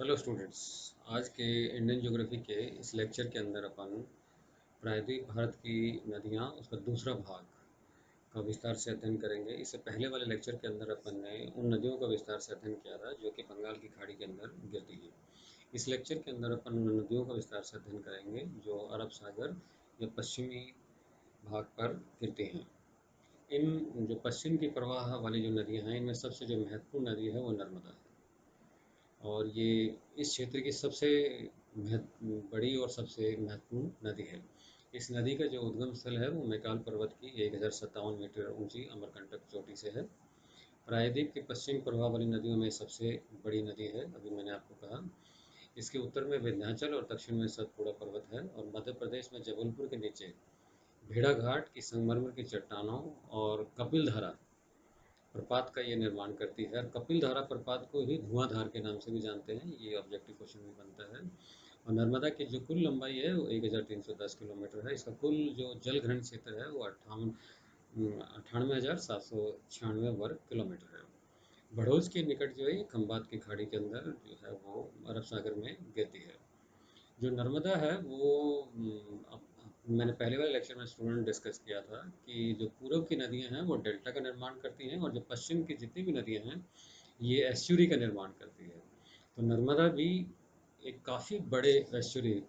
Hello students. आज के Indian geography के इस लेक्चर के अंदर अपन प्रायद्वीप भारत की नदियाँ उसका दूसरा भाग का विस्तार से अध्ययन करेंगे। इससे पहले वाले लेक्चर के अंदर अपन ने उन नदियों का विस्तार से अध्ययन किया था जो कि बंगाल की खाड़ी के अंदर गिरती हैं। इस लेक्चर के अंदर अपन उन नदियों का विस्तार से अध्ययन करेंगे जो अरब सागर या पश्चिमी भाग पर गिरती हैं। इन जो पश्चिम की प्रवाह वाली जो नदियाँ हैं, इनमें सबसे जो महत्वपूर्ण नदी है वो नर्मदा है। और ये इस क्षेत्र की सबसे बड़ी और सबसे महत्वपूर्ण नदी है। इस नदी का जो उद्गम स्थल है वो मैकाल पर्वत की 1057 मीटर ऊंची अमरकंटक चोटी से है। प्रायद्वीप के पश्चिम प्रवाह वाली नदियों में सबसे बड़ी नदी है, अभी मैंने आपको कहा। इसके उत्तर में विंध्याचल और दक्षिण में सतपुड़ा पर्वत है, और मध्य प्रदेश में जबलपुर के नीचे भेड़ाघाट की संगमरमर की चट्टानों और कपिलधारा प्रपात का ये निर्माण करती है। और कपिलधारा प्रपात को ही धुआंधार के नाम से भी जानते हैं, ये ऑब्जेक्टिव क्वेश्चन भी बनता है। और नर्मदा की जो कुल लंबाई है वो 1310 किलोमीटर है। इसका कुल जो जल ग्रहण क्षेत्र है वो 98,796 वर्ग किलोमीटर है। भड़ोज के निकट जो है खंबात की खाड़ी के अंदर जो है वो अरब सागर में गिरती है। जो नर्मदा है वो मैंने पहले वाले लेक्चर में स्टूडेंट डिस्कस किया था कि जो पूर्व की नदियां हैं वो डेल्टा का निर्माण करती हैं, और जो पश्चिम की जितनी भी नदियां हैं ये एस्चुरी का निर्माण करती है। तो नर्मदा भी एक काफ़ी बड़े एस्चुरी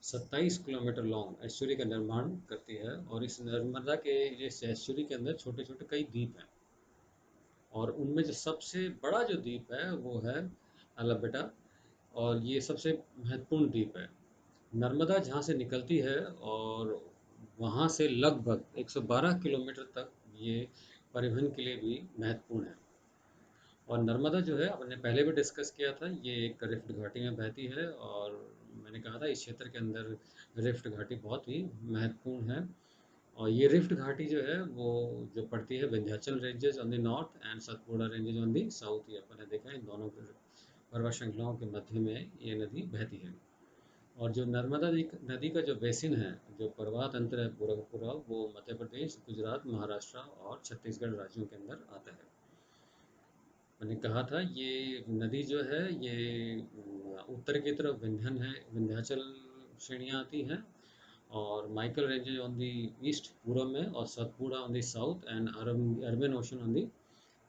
27 किलोमीटर लॉन्ग एस्चुरी का निर्माण करती है। और इस नर्मदा के इस एस्चुरी के अंदर छोटे छोटे कई द्वीप हैं, और उनमें जो सबसे बड़ा जो द्वीप है वो है अलाबेटा, और ये सबसे महत्वपूर्ण द्वीप है। नर्मदा जहाँ से निकलती है और वहाँ से लगभग 112 किलोमीटर तक ये परिवहन के लिए भी महत्वपूर्ण है। और नर्मदा जो है अपने पहले भी डिस्कस किया था, ये एक रिफ्ट घाटी में बहती है, और मैंने कहा था इस क्षेत्र के अंदर रिफ्ट घाटी बहुत ही महत्वपूर्ण है। और ये रिफ्ट घाटी जो है वो जो पड़ती है Vindhyachal ranges on the north and Satpura ranges on the south, ये अपन ने देखा है इन दोनों पर्वत श्रृंखलाओं के मध्य में ये नदी बहती है। और जो नर्मदा नदी का जो बेसिन है, जो प्रवाह तंत्र है पूरा का पूरा, वो मध्य प्रदेश, गुजरात, महाराष्ट्र और छत्तीसगढ़ राज्यों के अंदर आता है। मैंने कहा था ये नदी जो है ये उत्तर की तरफ विंध्याचल श्रेणियाँ आती हैं, और Maikal ranges on the east पूर्व में, और Satpura on the south and Arabian ocean on the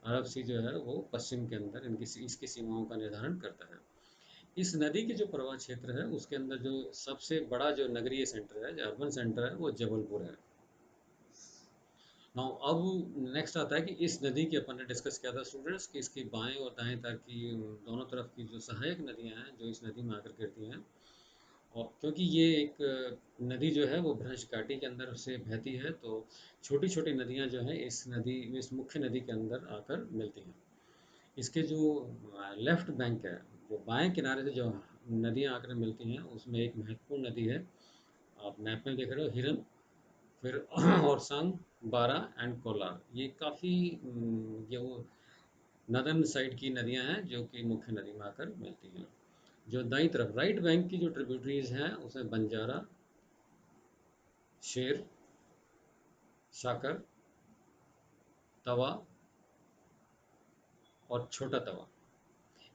Arab sea जो है वो पश्चिम के अंदर इनकी इसकी सीमाओं का निर्धारण करता है। इस नदी के जो प्रवाह क्षेत्र है उसके अंदर जो सबसे बड़ा जो नगरीय सेंटर है, जो अर्बन सेंटर है, वो जबलपुर है। नाउ अब नेक्स्ट आता है कि इस नदी की अपन ने डिस्कस किया था स्टूडेंट्स कि इसकी बाएं और दाएं तट की दोनों तरफ की जो सहायक नदियां हैं जो इस नदी में आकर गिरती हैं, और क्योंकि ये एक नदी जो है वो भ्रंश घाटी के अंदर से बहती है, तो छोटी छोटी नदियां जो हैं इस मुख्य नदी के अंदर आकर मिलती हैं। इसके जो लेफ्ट बैंक है, जो बाएं किनारे से जो नदियां आकर मिलती हैं, उसमें एक महत्वपूर्ण नदी है, आप मैप में देख रहे हो, हिरन, फिर औरसंग, बारा एंड कोलार। ये काफ़ी ये वो नदन साइड की नदियां हैं जो कि मुख्य नदी में आकर मिलती हैं। जो दाईं तरफ राइट बैंक की जो ट्रिब्यूटरीज हैं उसमें बंजारा, शेर, शाकर, तवा और छोटा तवा,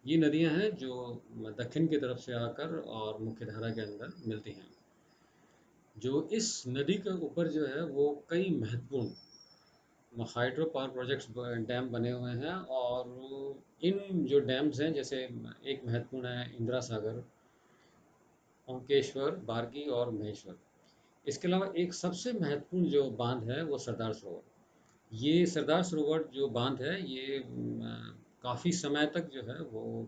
ये नदियां हैं जो दक्षिण की तरफ से आकर और मुख्य धारा के अंदर मिलती हैं। जो इस नदी के ऊपर जो है वो कई महत्वपूर्ण हाइड्रो पावर प्रोजेक्ट्स डैम बने हुए हैं, और इन जो डैम्स हैं जैसे एक महत्वपूर्ण है इंदिरा सागर, ओंकेश्वर, बारगी और महेश्वर। इसके अलावा एक सबसे महत्वपूर्ण जो बांध है वो सरदार सरोवर। ये सरदार सरोवर जो बांध है ये काफ़ी समय तक जो है वो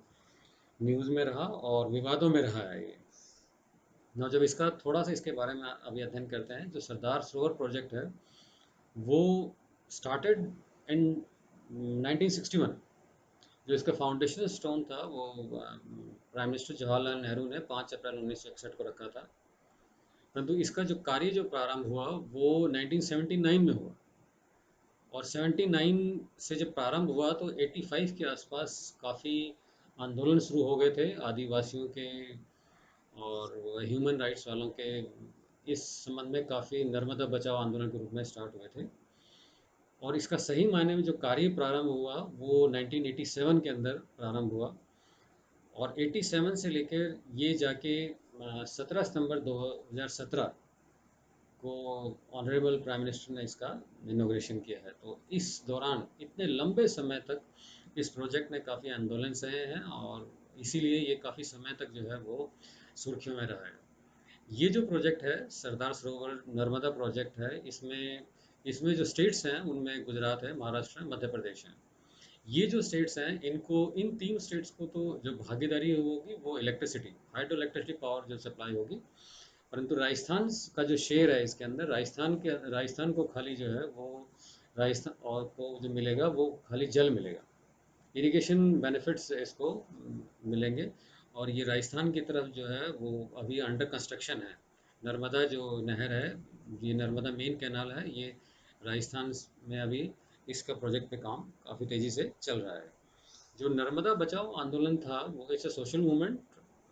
न्यूज़ में रहा और विवादों में रहा है ये। ना जब इसका थोड़ा सा इसके बारे में अभी अध्ययन करते हैं, जो सरदार सरोवर प्रोजेक्ट है वो स्टार्टेड इन 1961। जो इसका फाउंडेशन स्टोन था वो प्राइम मिनिस्टर जवाहरलाल नेहरू ने 5 अप्रैल 1961 को रखा था, परंतु इसका जो कार्य जो प्रारंभ हुआ वो 1979 में हुआ। और 79 से जब प्रारंभ हुआ तो 85 के आसपास काफ़ी आंदोलन शुरू हो गए थे आदिवासियों के और ह्यूमन राइट्स वालों के। इस संबंध में काफ़ी नर्मदा बचाओ आंदोलन के रूप में स्टार्ट हुए थे, और इसका सही मायने में जो कार्य प्रारंभ हुआ वो 1987 के अंदर प्रारंभ हुआ। और 87 से लेकर ये जाके 17 सितंबर 2017 को ऑनरेबल प्राइम मिनिस्टर ने इसका इनॉग्रेशन किया है। तो इस दौरान इतने लंबे समय तक इस प्रोजेक्ट ने काफ़ी आंदोलन सहे हैं और इसीलिए ये काफ़ी समय तक जो है वो सुर्खियों में रहा है। ये जो प्रोजेक्ट है सरदार सरोवर नर्मदा प्रोजेक्ट है, इसमें इसमें जो स्टेट्स हैं उनमें गुजरात है, महाराष्ट्र है, मध्य प्रदेश है। ये जो स्टेट्स हैं इनको, इन तीन स्टेट्स को तो जो भागीदारी होगी वो इलेक्ट्रिसिटी, हाइड्रो इलेक्ट्रिसिटी पावर जो सप्लाई होगी, परंतु राजस्थान का जो शेयर है इसके अंदर, राजस्थान को खाली जो है वो राजस्थान और को जो मिलेगा वो खाली जल मिलेगा, इरिगेशन बेनिफिट्स इसको मिलेंगे। और ये राजस्थान की तरफ जो है वो अभी अंडर कंस्ट्रक्शन है। नर्मदा जो नहर है, ये नर्मदा मेन कैनाल है, ये राजस्थान में अभी इसका प्रोजेक्ट पे काम काफ़ी तेज़ी से चल रहा है। जो नर्मदा बचाओ आंदोलन था वो इट्स अ सोशल मूवमेंट।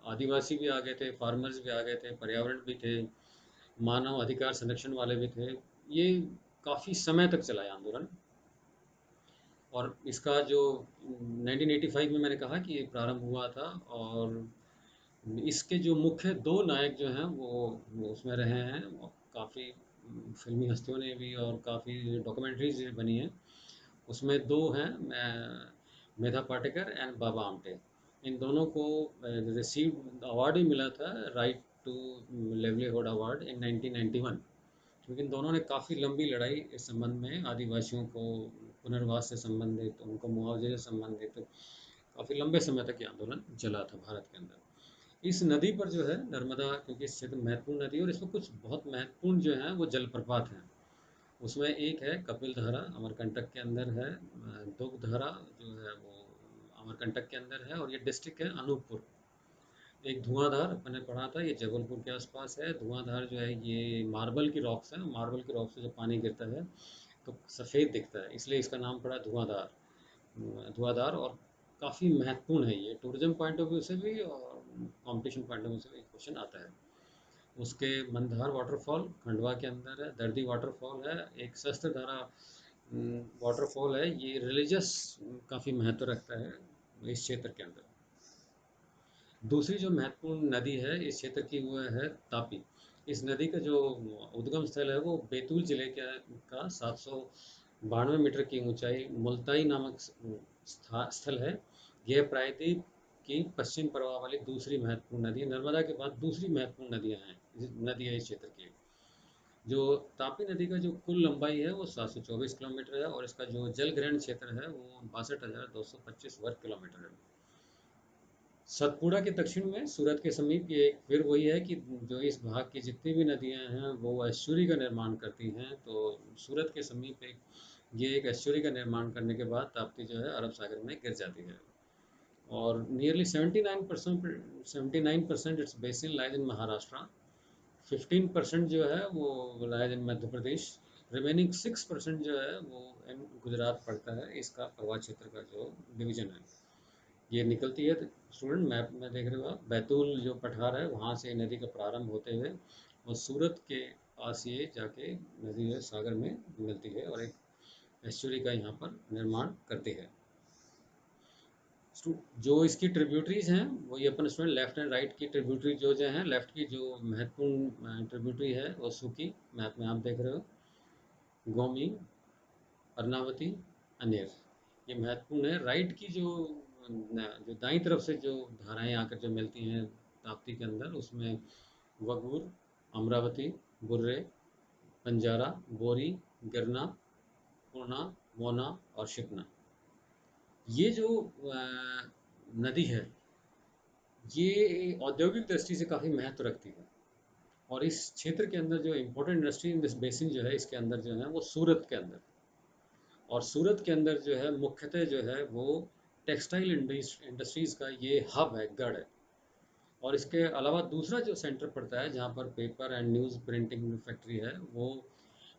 आदिवासी भी आ गए थे, फार्मर्स भी आ गए थे, पर्यावरण भी थे, मानव अधिकार संरक्षण वाले भी थे। ये काफ़ी समय तक चला है आंदोलन। और इसका जो 1985 में मैंने कहा कि ये प्रारंभ हुआ था, और इसके जो मुख्य दो नायक जो हैं वो उसमें रहे हैं। काफ़ी फिल्मी हस्तियों ने भी और काफ़ी डॉक्यूमेंट्रीज बनी हैं। उसमें दो हैं, मेधा पाटेकर एंड बाबा आमटे। इन दोनों को रिसीव अवार्ड भी मिला था, right to livelihood award in 1991। क्योंकि इन दोनों ने काफ़ी लंबी लड़ाई इस संबंध में, आदिवासियों को पुनर्वास से संबंधित, उनको मुआवजे से संबंधित काफ़ी लंबे समय तक ये आंदोलन चला था भारत के अंदर। इस नदी पर जो है नर्मदा, क्योंकि इस क्षेत्र में महत्वपूर्ण नदी है और इसमें कुछ बहुत महत्वपूर्ण जो है वो जलप्रपात हैं। उसमें एक है कपिल धारा, अमरकंटक के अंदर है। दुग्ध धारा जो है वो अमरकंटक के अंदर है, और ये डिस्ट्रिक्ट है अनूपपुर। एक धुआंधार मैंने पढ़ा था, ये जबलपुर के आसपास है। धुआंधार जो है ये मार्बल की रॉक्स है, मार्बल की रॉक से जब पानी गिरता है तो सफ़ेद दिखता है, इसलिए इसका नाम पड़ा धुआंधार। धुआंधार, और काफ़ी महत्वपूर्ण है ये टूरिज्म पॉइंट ऑफ व्यू से भी और कंपटीशन पॉइंट ऑफ व्यू से भी क्वेश्चन आता है। उसके मंदार वाटरफॉल खंडवा के अंदर है, दर्दी वाटरफॉल है, एक शस्त्रधारा वाटरफॉल है। ये रिलीजियस काफ़ी महत्व रखता है इस क्षेत्र के अंदर। दूसरी जो महत्वपूर्ण नदी है इस क्षेत्र की वो है तापी। इस नदी का जो उद्गम स्थल है वो बैतूल जिले का 792 मीटर की ऊंचाई मुल्ताई नामक स्थल है। यह प्रायद्वीप की पश्चिम प्रवाह वाली दूसरी महत्वपूर्ण नदी है। नर्मदा के बाद दूसरी महत्वपूर्ण नदी है इस क्षेत्र की। जो तापी नदी का जो कुल लंबाई है वो 724 किलोमीटर है, और इसका जो जल ग्रहण क्षेत्र है वो 62,225 वर्ग किलोमीटर है। सतपुड़ा के दक्षिण में सूरत के समीप ये एक फिर वही है कि जो इस भाग की जितनी भी नदियां हैं वो एस्चुरी का निर्माण करती हैं। तो सूरत के समीप ये एक एस्चुरी का निर्माण करने के बाद ताप्ती जो है अरब सागर में गिर जाती है। और nearly 79% it's basin lies in Maharashtra. 15% जो है वो lies in Madhya Pradesh. Remaining 6% जो है वो इन गुजरात पड़ता है। इसका प्रवाह क्षेत्र का जो डिवीजन है ये निकलती है। स्टूडेंट मैप में देख रहे हो आप, बैतूल जो पठार है वहाँ से नदी का प्रारंभ होते हुए और सूरत के पास ये जाके नदी जो सागर में मिलती है और एक एस्चुरी का यहाँ पर निर्माण करती है। जो इसकी ट्रिब्यूटरीज हैं वो ये अपन स्टूडेंट लेफ्ट एंड राइट की ट्रिब्यूटरी जो हैं, लेफ्ट की जो महत्वपूर्ण ट्रिब्यूटरी है वो सूखी, मैप में आप देख रहे हो, गोमी, अर्नावती, अनेर, ये महत्वपूर्ण है। राइट की जो दाईं तरफ से जो धाराएं आकर जो मिलती हैं ताप्ती के अंदर, उसमें वगूर, अमरावती, बुर्रे, बंजारा, बोरी, गिरना, पूर्णा, मोना और शिपना। ये जो नदी है ये औद्योगिक दृष्टि से काफ़ी महत्व रखती है। और इस क्षेत्र के अंदर जो important industry in this basin जो है इसके अंदर जो है वो सूरत के अंदर, और सूरत के अंदर जो है मुख्यतः जो है वो टेक्सटाइल इंडस्ट्रीज़ का ये हब है, गढ़ है। और इसके अलावा दूसरा जो सेंटर पड़ता है जहाँ पर paper and news printing factory है वो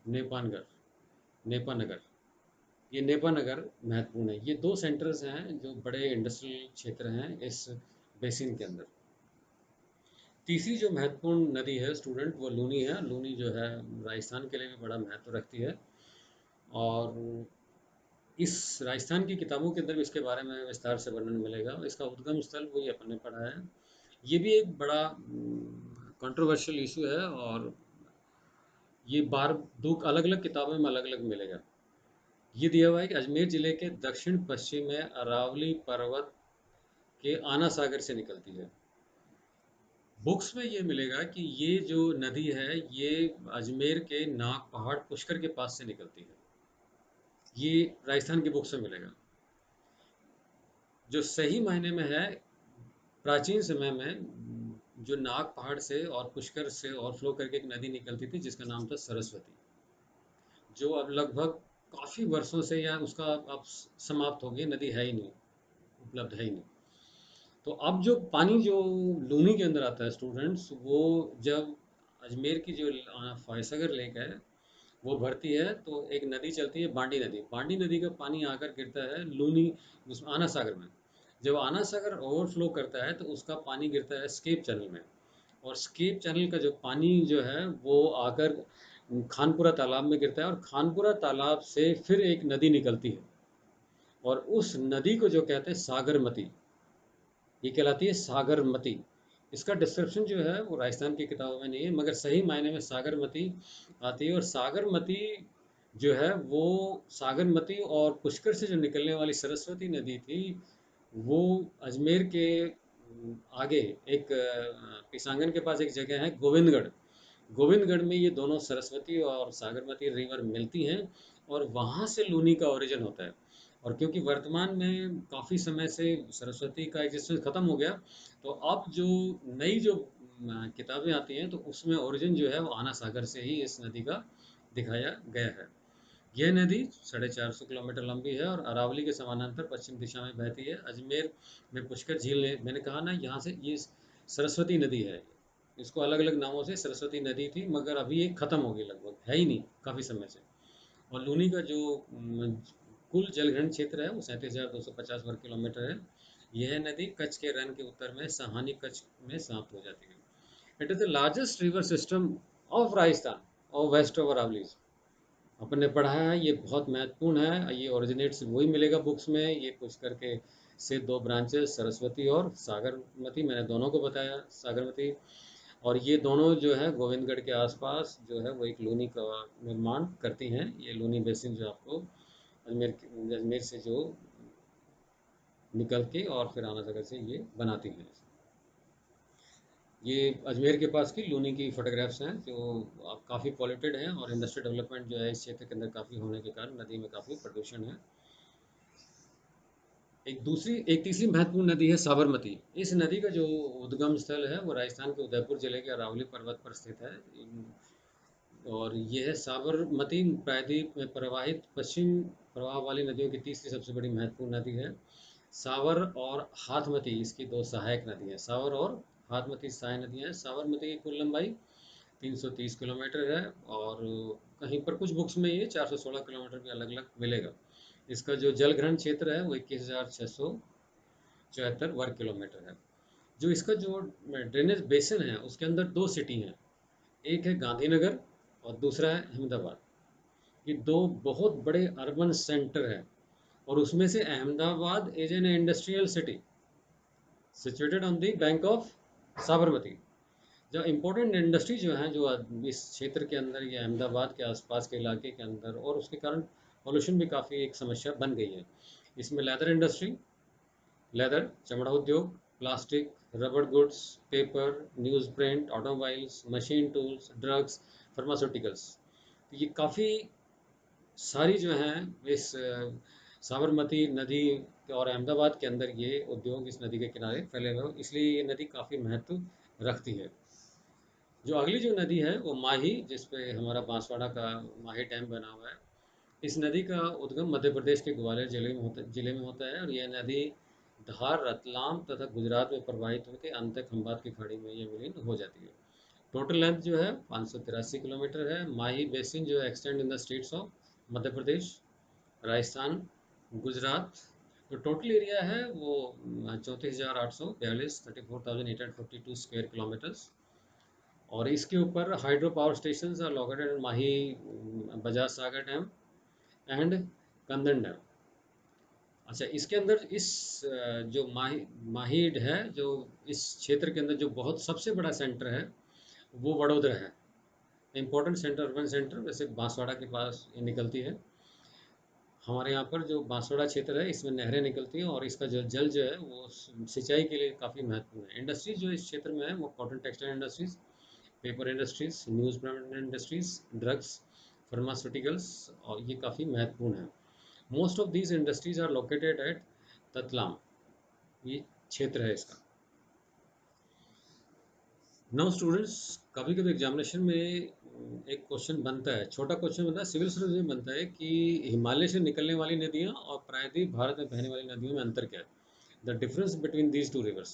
नेपानगर, नेपानगर, ये नेपानगर महत्वपूर्ण है। ये दो सेंटर्स हैं जो बड़े इंडस्ट्रियल क्षेत्र हैं इस बेसिन के अंदर। तीसरी जो महत्वपूर्ण नदी है स्टूडेंट वो लूनी है। लूनी जो है राजस्थान के लिए भी बड़ा महत्व रखती है। और इस राजस्थान की किताबों के अंदर भी इसके बारे में विस्तार से वर्णन मिलेगा और इसका उद्गम स्थल वही अपन ने पढ़ा है। ये भी एक बड़ा कंट्रोवर्शियल इशू है और ये बार दो अलग अलग किताबों में अलग अलग मिलेगा। ये दिया हुआ है कि अजमेर जिले के दक्षिण पश्चिम में अरावली पर्वत के आना सागर से निकलती है। बुक्स में ये मिलेगा कि ये जो नदी है ये अजमेर के नाग पहाड़ पुष्कर के पास से निकलती है। ये राजस्थान की बुक्स में मिलेगा। जो सही मायने में है, प्राचीन समय में जो नाग पहाड़ से और पुष्कर से ओवरफ्लो करके एक नदी निकलती थी जिसका नाम था सरस्वती, जो अब लगभग काफ़ी वर्षों से या उसका अब समाप्त हो गई, नदी है ही नहीं, उपलब्ध है ही नहीं। तो अब जो पानी जो लूनी के अंदर आता है स्टूडेंट्स, वो जब अजमेर की जो फॉयसागर लेक है वो भरती है तो एक नदी चलती है, बांडी नदी। बांडी नदी का पानी आकर गिरता है लूनी, उसमें आना सागर में। जब आना सागर ओवरफ्लो करता है तो उसका पानी गिरता है स्केप चैनल में, और स्केप चैनल का जो पानी जो है वो आकर खानपुरा तालाब में गिरता है, और खानपुरा तालाब से फिर एक नदी निकलती है और उस नदी को जो कहते हैं सागरमती, ये कहलाती है सागरमती। इसका डिस्क्रिप्शन जो है वो राजस्थान की किताबों में नहीं है, मगर सही मायने में सागरमती आती है। और सागरमती जो है वो सागरमती और पुष्कर से जो निकलने वाली सरस्वती नदी थी, वो अजमेर के आगे एक पिसांगन के पास एक जगह है गोविंदगढ़। गोविंदगढ़ में ये दोनों सरस्वती और सागरमती रिवर मिलती हैं और वहाँ से लूनी का ओरिजिन होता है। और क्योंकि वर्तमान में काफ़ी समय से सरस्वती का एग्जिस्टेंस ख़त्म हो गया, तो अब जो नई जो किताबें आती हैं तो उसमें ओरिजिन जो है वो आना सागर से ही इस नदी का दिखाया गया है। यह नदी 450 किलोमीटर लंबी है और अरावली के समानांतर पश्चिम दिशा में बहती है। अजमेर में पुष्कर झील है, मैंने कहा ना, यहाँ से ये सरस्वती नदी है। इसको अलग अलग नामों से सरस्वती नदी थी, मगर अभी ये खत्म हो गई, लगभग है ही नहीं काफ़ी समय से। और लूनी का जो कुल जलग्रहण क्षेत्र है वो 37,250 वर्ग किलोमीटर है। यह नदी कच्छ के रन के उत्तर में सहानी कच्छ में समाप्त हो जाती है। It is the largest river system of Rajasthan और वेस्ट ओवर अरावलीज। अपन ने पढ़ा है, ये बहुत महत्वपूर्ण है। ये ओरिजिनेट्स वही मिलेगा बुक्स में। ये कुछ करके से दो ब्रांचेस सरस्वती और सागरमती, मैंने दोनों को बताया, सागरमती। और ये दोनों जो है गोविंदगढ़ के आसपास जो है वो एक लूनी का निर्माण करती हैं। ये लूनी बेसिन जो आपको अजमेर से जो निकल के और फिर आना सागर से ये बनाती हैं। ये अजमेर के पास की लूनी की फोटोग्राफ्स हैं जो अब काफ़ी पॉल्यूटेड हैं, और इंडस्ट्रियल डेवलपमेंट जो है इस क्षेत्र के अंदर काफ़ी होने के कारण नदी में काफ़ी प्रदूषण है। एक तीसरी महत्वपूर्ण नदी है साबरमती। इस नदी का जो उद्गम स्थल है वो राजस्थान के उदयपुर जिले के अरावली पर्वत पर स्थित है। और यह साबरमती प्रायद्वीप में प्रवाहित पश्चिम प्रवाह वाली नदियों की तीसरी सबसे बड़ी महत्वपूर्ण नदी है। सावर और हाथमती इसकी दो सहायक नदी हैं। सावर और हाथमती सहायक नदियाँ हैं। साबरमती की कुल लंबाई 330 किलोमीटर है, और कहीं पर कुछ बुक्स में ये 416 किलोमीटर भी अलग अलग मिलेगा। इसका जो जल ग्रहण क्षेत्र है वो 21,674 वर्ग किलोमीटर है। जो इसका जो ड्रेनेज बेसिन है उसके अंदर दो सिटी हैं, एक है गांधीनगर और दूसरा है अहमदाबाद। ये दो बहुत बड़े अर्बन सेंटर हैं, और उसमें से Ahmedabad is an industrial city situated on the bank of Sabarmati. जो इम्पोर्टेंट इंडस्ट्री जो हैं जो इस क्षेत्र के अंदर या अहमदाबाद के आसपास के इलाके के अंदर, और उसके कारण पॉल्यूशन भी काफ़ी एक समस्या बन गई है। इसमें लेदर इंडस्ट्री, लेदर चमड़ा उद्योग, प्लास्टिक, रबड़ goods, paper, news print, automobiles, machine tools, drugs, pharmaceuticals, तो ये काफ़ी सारी जो हैं इस साबरमती नदी और अहमदाबाद के अंदर ये उद्योग इस नदी के किनारे फैले हुए हैं, इसलिए ये नदी काफ़ी महत्व रखती है। जो अगली जो नदी है वो माही, जिस पे हमारा बांसवाड़ा का माही डैम बना हुआ है। इस नदी का उद्गम मध्य प्रदेश के ग्वालियर जिले में होता है, और यह नदी धार, रतलाम तथा गुजरात में प्रवाहित होकर अंत खंबात की खाड़ी में ये विलीन हो जाती है। टोटल लेंथ जो है 583 किलोमीटर है। माही बेसिन जो है extend in the states of Madhya Pradesh, Rajasthan, Gujarat. जो टोटल एरिया है वो 34,842, 34,852 स्क्वायर किलोमीटर्स। और इसके ऊपर hydro power station are located in Mahi, Bajaj Sagar dam and Kandan dam. अच्छा, इसके अंदर जो माहिड है, जो इस क्षेत्र के अंदर जो बहुत सबसे बड़ा सेंटर है, वो वडोदरा है। इम्पोर्टेंट सेंटर, अर्बन सेंटर, वैसे बांसवाड़ा के पास ये निकलती है। हमारे यहाँ पर जो बांसवाड़ा क्षेत्र है, इसमें नहरें निकलती हैं और इसका जो जल जो है वो सिंचाई के लिए काफ़ी महत्वपूर्ण है। इंडस्ट्रीज जो इस क्षेत्र में है वो cotton textile industries, paper industries, newsprint industries, drugs, pharmaceuticals, और ये काफ़ी महत्वपूर्ण है। Most of these industries are located at Ratlam, ये क्षेत्र है इसका। नाउ स्टूडेंट्स, कभी कभी एग्जामिनेशन में एक क्वेश्चन बनता है, छोटा क्वेश्चन बनता है, सिविल सर्विस में बनता है कि हिमालय से निकलने वाली नदियाँ और प्रायद्वीप भारत में बहने वाली नदियों में अंतर क्या है, the difference between these two reverse.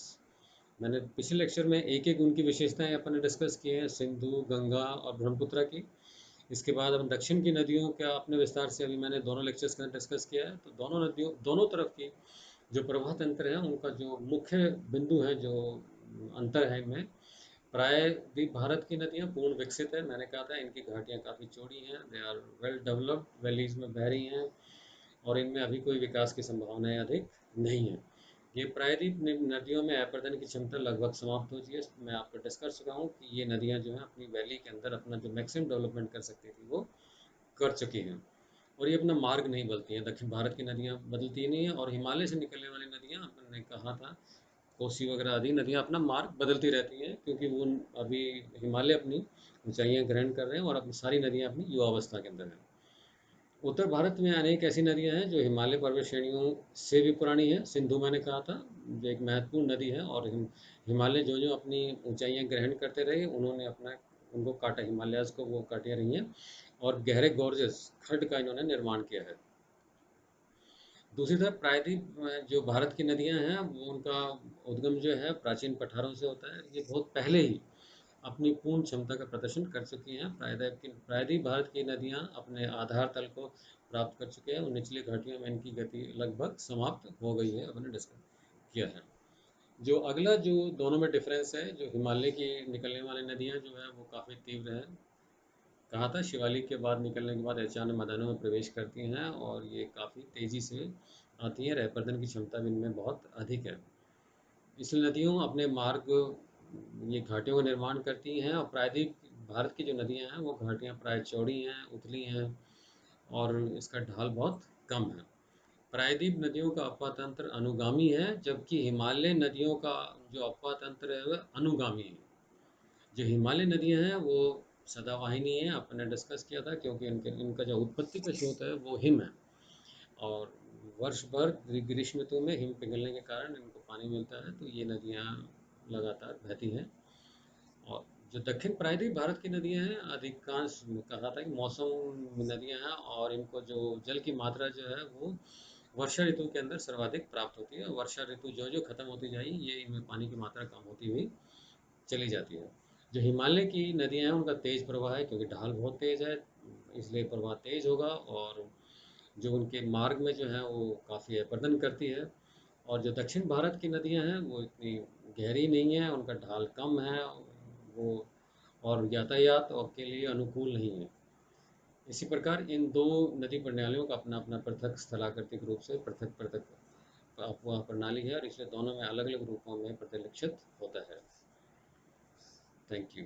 मैंने पिछले लेक्चर में एक एक उनकी विशेषताएं अपन ने डिस्कस की हैं, सिंधु, गंगा और ब्रह्मपुत्र की। इसके बाद अब दक्षिण की नदियों का अपने विस्तार से अभी मैंने दोनों लेक्चर्स के अंदर डिस्कस किया है। तो दोनों नदियों, दोनों तरफ की जो प्रवाह तंत्र है, उनका जो मुख्य बिंदु है, जो अंतर है इनमें, प्रायद्वीप भारत की नदियाँ पूर्ण विकसित है। मैंने कहा था इनकी घाटियाँ काफ़ी चौड़ी हैं, they are well developed, valleys में बह रही हैं और इनमें अभी कोई विकास की संभावनाएं अधिक नहीं है। ये प्रायद्वीप नदियों में अपर्दन की क्षमता लगभग समाप्त हो चुकी है। मैं आपको डिस्कस कर चुका हूँ कि ये नदियाँ जो हैं अपनी वैली के अंदर अपना जो मैक्सिमम डेवलपमेंट कर सकती थी वो कर चुकी हैं, और ये अपना मार्ग नहीं बदलती हैं। दक्षिण भारत की नदियाँ बदलती नहीं हैं, और हिमालय से निकलने वाली नदियाँ, अपन ने कहा था कोसी वगैरह आदि नदियाँ अपना मार्ग बदलती रहती हैं, क्योंकि वो अभी हिमालय अपनी ऊंचाइयाँ ग्रहण कर रहे हैं और अपनी सारी नदियाँ अपनी युवावस्था के अंदर हैं। उत्तर भारत में अनेक ऐसी नदियां हैं जो हिमालय पर्वत श्रेणियों से भी पुरानी है। सिंधु मैंने कहा था जो एक महत्वपूर्ण नदी है, और हिमालय जो जो अपनी ऊंचाइयां ग्रहण करते रहे, उन्होंने अपना उनको काटा, हिमालयाज को वो काटे रही हैं, और गहरे गॉर्जेस खड्ड का इन्होंने निर्माण किया है। दूसरी तरफ प्रायद्वीप जो भारत की नदियां हैं, वो उनका उद्गम जो है प्राचीन पठारों से होता है। ये बहुत पहले ही अपनी पूर्ण क्षमता का प्रदर्शन कर चुकी हैं। प्रायद्वीप भारत की नदियां अपने आधार तल को प्राप्त कर चुके हैं और निचली घाटियों में इनकी गति लगभग समाप्त हो गई है, अपने डिस्कस किया है। जो अगला जो दोनों में डिफरेंस है, जो हिमालय की निकलने वाली नदियां जो है वो काफ़ी तीव्र है। कहा था शिवालिक के बाद निकलने के बाद एचान मैदानों में प्रवेश करती हैं, और ये काफ़ी तेज़ी से आती हैं, रैपर्दन की क्षमता भी इनमें बहुत अधिक है। इसलिए नदियों अपने मार्ग, ये घाटियों का निर्माण करती हैं, और प्रायद्वीप भारत की जो नदियां हैं वो घाटियां प्राय चौड़ी हैं, उथली हैं, और इसका ढाल बहुत कम है। प्रायद्वीप नदियों का अपवाह तंत्र अनुगामी है, जबकि हिमालय नदियों का जो अपवाह तंत्र है वह अनुगामी है। जो हिमालय नदियां हैं वो सदावाहिनी है, अपने डिस्कस किया था, क्योंकि इनका जो उत्पत्ति का स्रोत है वो हिम है, और वर्ष भर ग्रीष्म ऋतु में हिम पिघलने के कारण इनको पानी मिलता है, तो ये नदियाँ लगातार बहती हैं। और जो दक्षिण प्रायद्वीप भारत की नदियाँ हैं, अधिकांश कहा था कि मौसम नदियाँ हैं, और इनको जो जल की मात्रा जो है वो वर्षा ऋतु के अंदर सर्वाधिक प्राप्त होती है। वर्षा ऋतु जो जो खत्म होती जाएगी, ये इनमें पानी की मात्रा कम होती हुई चली जाती है। जो हिमालय की नदियाँ हैं उनका तेज प्रवाह है, क्योंकि ढाल बहुत तेज है, इसलिए प्रवाह तेज होगा, और जो उनके मार्ग में जो है वो काफ़ी अपर्दन करती है। और जो दक्षिण भारत की नदियां हैं वो इतनी गहरी नहीं है, उनका ढाल कम है, वो और यातायात और के लिए अनुकूल नहीं है। इसी प्रकार इन दो नदी प्रणालियों का अपना अपना पृथक स्थलाकृतिक रूप से पृथक पृथक अपवाह प्रणाली है, और इसलिए दोनों में अलग अलग रूपों में प्रतिलक्षित होता है। Thank you.